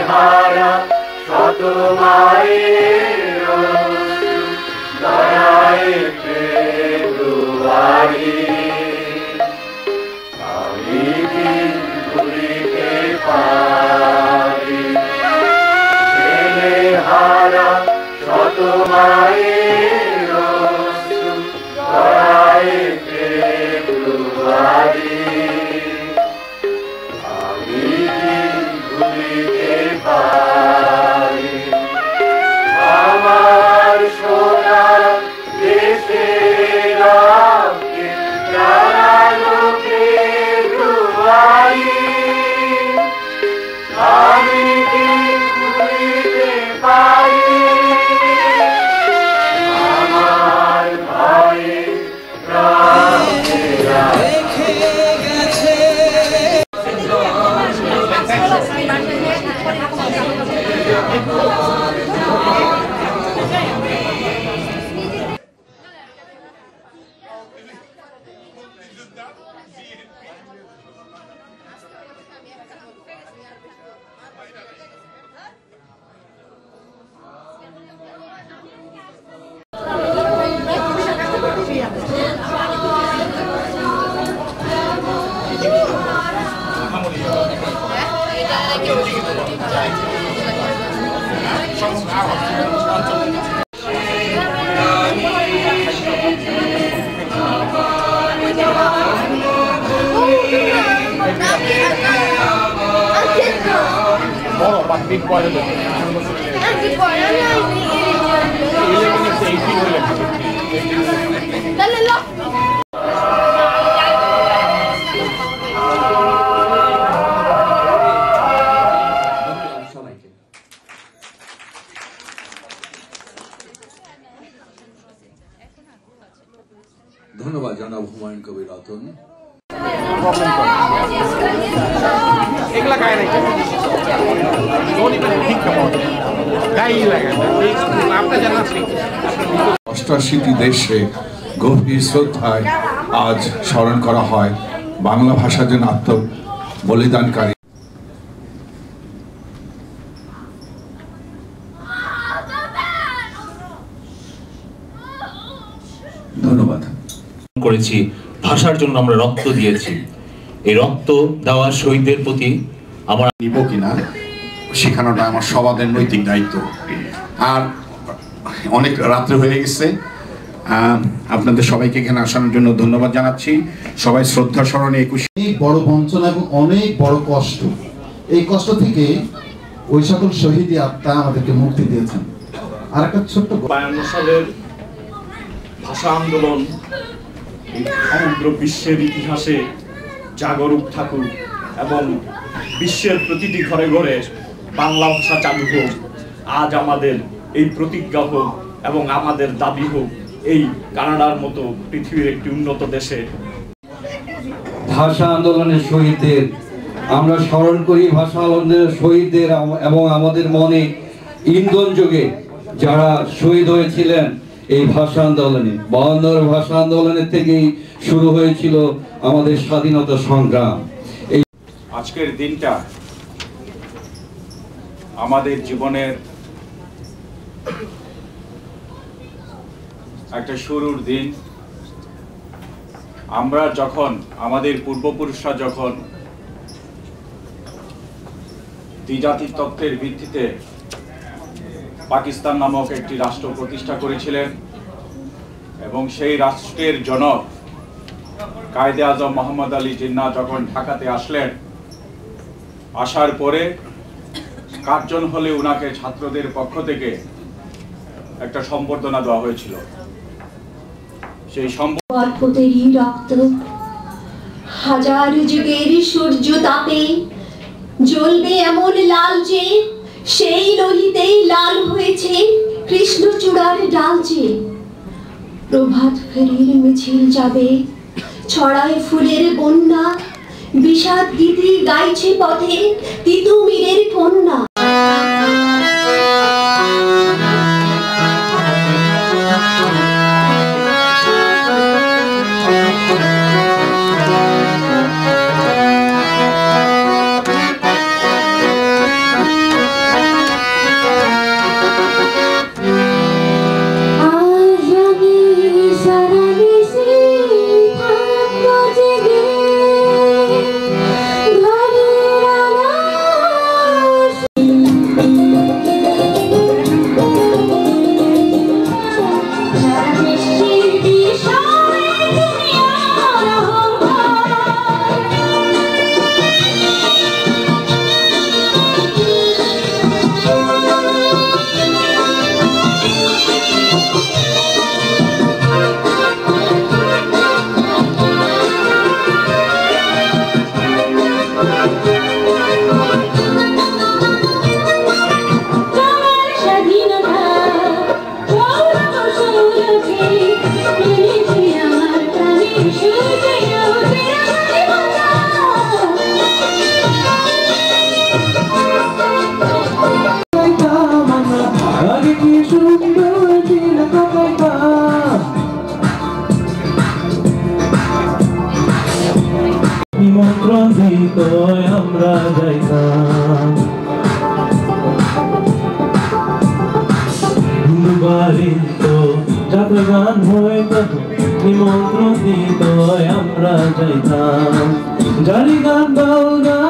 হারা শত মায়ের দয়ায় ফেব্রুয়ারি আমি কি ভুলিতে পারি ছেলে হারা শত মায়ের দয়ায় ফেব্রুয়ারি আমার সোনার দেশের যারা লোকে আমি কি ভুলিতে পারি আমার ভয়ে ধন্যবাদ জানাব হুমায়ুন কবির রতন। অষ্টাশিটি দেশে গভীর শ্রদ্ধায় আজ স্মরণ করা হয় বাংলা ভাষার জন্য আত্মবলিদানকারী ধন্যবাদ করেছি। ভাষার জন্য আমরা রক্ত দিয়েছি। এই রক্ত দেওয়া শহীদদের প্রতি আমার নিব কিনা শেখানোটা আমার সবাদের নৈতিক দায়িত্ব। আর অনেক রাত্রে হয়ে গেছে, আপনাদের সবাইকে এখানে আসানোর জন্য ধন্যবাদ জানাচ্ছি। সবাই শ্রদ্ধা স্মরণে 21 অনেক বড় বঞ্চনা এবং অনেক বড় কষ্ট, এই কষ্ট থেকে ওই সকল শহীদ আত্মা আমাদেরকে মুক্তি দিয়েছেন। আর একটা ছোট্ট 52 সালের ভাষা আন্দোলন সমগ্র বিশ্বের ইতিহাসে জাগরুক থাকুক এবং বিশ্বের প্রতিটি ঘরে ঘরে বাংলা ভাষা চালু হোক। আজ আমাদের এই প্রতিজ্ঞা হোক এবং আমাদের দাবি হোক এই কানাডার মতো পৃথিবীর একটি উন্নত দেশে। ভাষা আন্দোলনের শহীদদের আমরা স্মরণ করি, ভাষা আন্দোলনের শহীদদের এবং আমাদের মনে ইন্ধন যোগে যারা শহীদ হয়েছিলেন এই ভাষা আন্দোলনে। 52 ভাষা আন্দোলনের থেকেই শুরু হয়েছিল আমাদের স্বাধীনতা সংগ্রাম। এই আজকের দিনটা আমাদের জীবনের একটা শুরুর দিন। আমরা যখন আমাদের পূর্বপুরুষরা যখন দ্বিজাতির তত্ত্বের ভিত্তিতে পাকিস্তান নামক একটি রাষ্ট্র প্রতিষ্ঠা করেছিলেন এবং সেই রাষ্ট্রের জনক কায়েদে আজম মোহাম্মদ আলী জিন্নাহ যখন ঢাকাতে আসলেন, আসার পরে কার্জন হলে উনাকে ছাত্রদের পক্ষ থেকে একটা সম্বর্ধনা দেওয়া হয়েছিল। সেই সম্বর্ধনাতেরই রক্ত হাজার যুগের সূর্য তাপে জ্বলবে এমন লাল যে সেই লোহিতেই লাল হয়েছে কৃষ্ণচূড়ার ডাল যে। প্রভাত ফেরির মিছিল যাবে ছড়ায় ফুলের বন্যা, বিষাদ গীতি গাইছে পথে তিতুমিরের কন্যা। আমরা যাইতাম বাড়ি তো যাত্রা গান হইতো নিমন্ত্রণ দিত আমরা যাইতাম জারি গান বাউল গান